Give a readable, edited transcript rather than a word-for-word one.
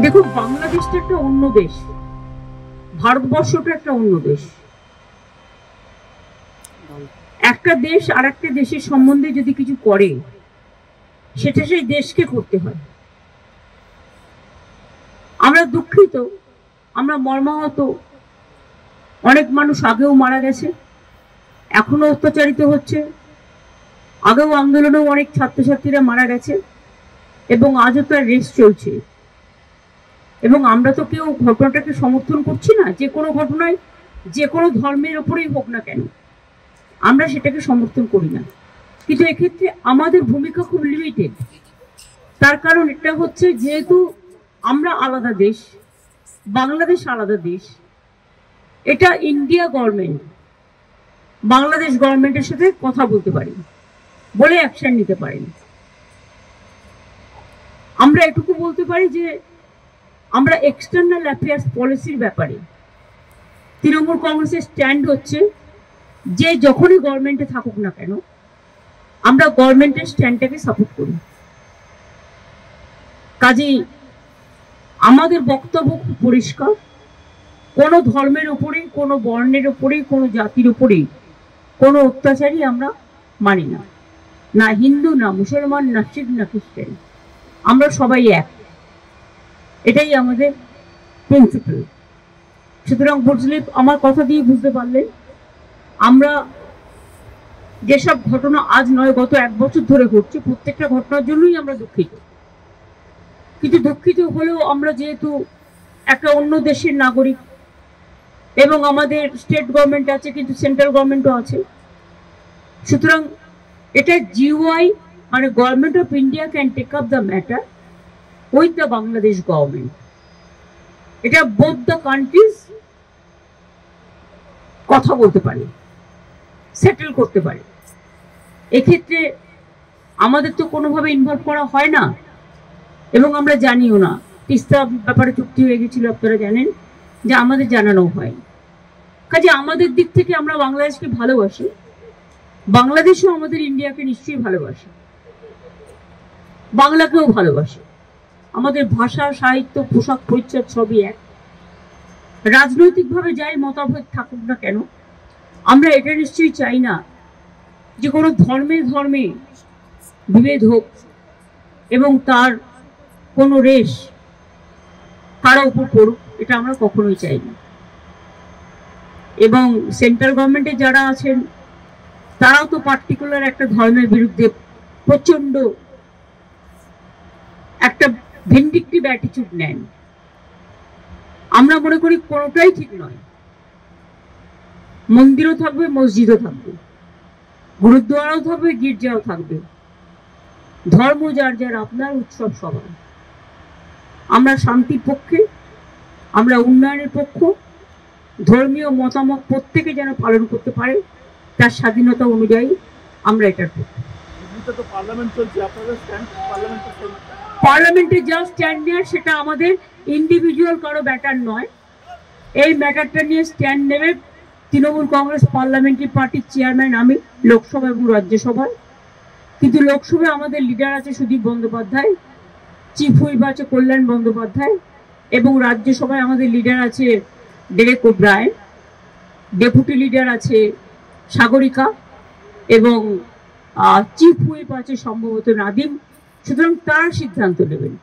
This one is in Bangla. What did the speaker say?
দেখুন, বাংলাদেশটা একটা অন্য দেশ, ভারতবর্ষটা একটা অন্য দেশ। একটা দেশ আর একটা দেশের সম্বন্ধে যদি কিছু করে, সেটা সেই দেশকে করতে হয়। আমরা দুঃখিত, আমরা মর্মাহত। অনেক মানুষ আগেও মারা গেছে, এখনো অত্যাচারিত হচ্ছে। আগেও আন্দোলনেও অনেক ছাত্রছাত্রীরা মারা গেছে এবং আজও তার রেস চলছে। এবং আমরা তো কেউ ঘটনাটাকে সমর্থন করছি না। যে কোনো ঘটনায়, যে কোনো ধর্মের ওপরেই হোক না কেন, আমরা সেটাকে সমর্থন করি না। কিন্তু এক্ষেত্রে আমাদের ভূমিকা খুব লিমিটেড। তার কারণ এটা হচ্ছে, যেহেতু আমরা আলাদা দেশ, বাংলাদেশ আলাদা দেশ, এটা ইন্ডিয়া গভর্নমেন্ট বাংলাদেশ গভর্নমেন্টের সাথে কথা বলতে পারি, বলে অ্যাকশন নিতে পারেন। আমরা এটুকু বলতে পারি যে আমরা এক্সটার্নাল অ্যাফেয়ার্স পলিসির ব্যাপারে তৃণমূল কংগ্রেসের স্ট্যান্ড হচ্ছে যে যখনই গভর্নমেন্টে থাকুক না কেন, আমরা গভর্নমেন্টের স্ট্যান্ডটাকে সাপোর্ট করি। কাজেই আমাদের বক্তব্য খুব পরিষ্কার। কোনো ধর্মের উপরেই, কোনো বর্ণের উপরেই, কোনো জাতির উপরেই কোনো অত্যাচারই আমরা মানি না। না হিন্দু, না মুসলমান, না শিখ, না খ্রিস্টান, আমরা সবাই এক। এটাই আমাদের প্রিন্সিপাল। সুতরাং বুঝলে, আমার কথা দিয়ে বুঝতে পারলেন, আমরা যেসব ঘটনা আজ নয় গত 1 বছর ধরে ঘটছে, প্রত্যেকটা ঘটনার জন্যই আমরা দুঃখিত। কিন্তু দুঃখিত হলেও আমরা যেহেতু একটা অন্য দেশের নাগরিক এবং আমাদের স্টেট গভর্নমেন্ট আছে, কিন্তু সেন্ট্রাল গভর্নমেন্টও আছে, সুতরাং এটা জিওআই মানে government of India can take up the matter with the Bangladesh government. এটা বোথ দ্য কান্ট্রিজ কথা বলতে পারে, সেটেল করতে পারে। এক্ষেত্রে আমাদের তো কোনোভাবে ইনভলভ করা হয় না এবং আমরা জানিও না। তিস্তা ব্যাপারে চুক্তি হয়ে গেছিল, আপনারা জানেন, যে আমাদের জানানো হয়। কাজে আমাদের দিক থেকে আমরা বাংলাদেশকে ভালোবাসি, বাংলাদেশও আমাদের ইন্ডিয়াকে নিশ্চয়ই ভালোবাসে, বাংলাকেও ভালোবাসে। আমাদের ভাষা, সাহিত্য, পোশাক পরিচ্ছদ সবই এক। রাজনৈতিকভাবে যাই মতভেদ থাকুক না কেন, আমরা এটা নিশ্চয়ই চাই না যে কোনো ধর্মে ধর্মে বিভেদ হোক এবং তার কোনো রেশ কারো উপর পড়ুক, এটা আমরা কখনোই চাই না। এবং সেন্ট্রাল গভর্নমেন্টে যারা আছেন, তারাও তো পার্টিকুলার একটা ধর্মের বিরুদ্ধে প্রচন্ড একটা ভিন্ডিকটিভ অ্যাটিটিউড নেন। আমরা মনে করি কোনোটাই ঠিক নয়। মন্দিরও থাকবে, মসজিদও থাকবে, গুরুদ্বারাও থাকবে, গির্জাও থাকবে। ধর্ম যার যার আপনার, উৎসব সবার। আমরা শান্তির পক্ষে, আমরা উন্নয়নের পক্ষ। ধর্মীয় মতামত প্রত্যেকে যেন পালন করতে পারে তার স্বাধীনতা অনুযায়ী, আমরা এটার পক্ষে। পার্লামেন্টে যা স্ট্যান্ড নেয় সেটা আমাদের ইন্ডিভিজুয়াল কারো ম্যাটার নয়। এই ম্যাটারটা নিয়ে স্ট্যান্ড নেবে তৃণমূল কংগ্রেস পার্লামেন্টারি পার্টির চেয়ারম্যান, আমি, লোকসভা এবং রাজ্যসভায়। কিন্তু লোকসভায় আমাদের লিডার আছে সুদীপ বন্দ্যোপাধ্যায়, চিফ হুইপ আছে কল্যাণ বন্দ্যোপাধ্যায়, এবং রাজ্যসভায় আমাদের লিডার আছে ডেরেক ওব্রায়েন, ডেপুটি লিডার আছে সাগরিকা, এবং চিফ হুইপ আছে সম্ভবত নাদিম। সুতরাং তারা সিদ্ধান্ত নেবেন।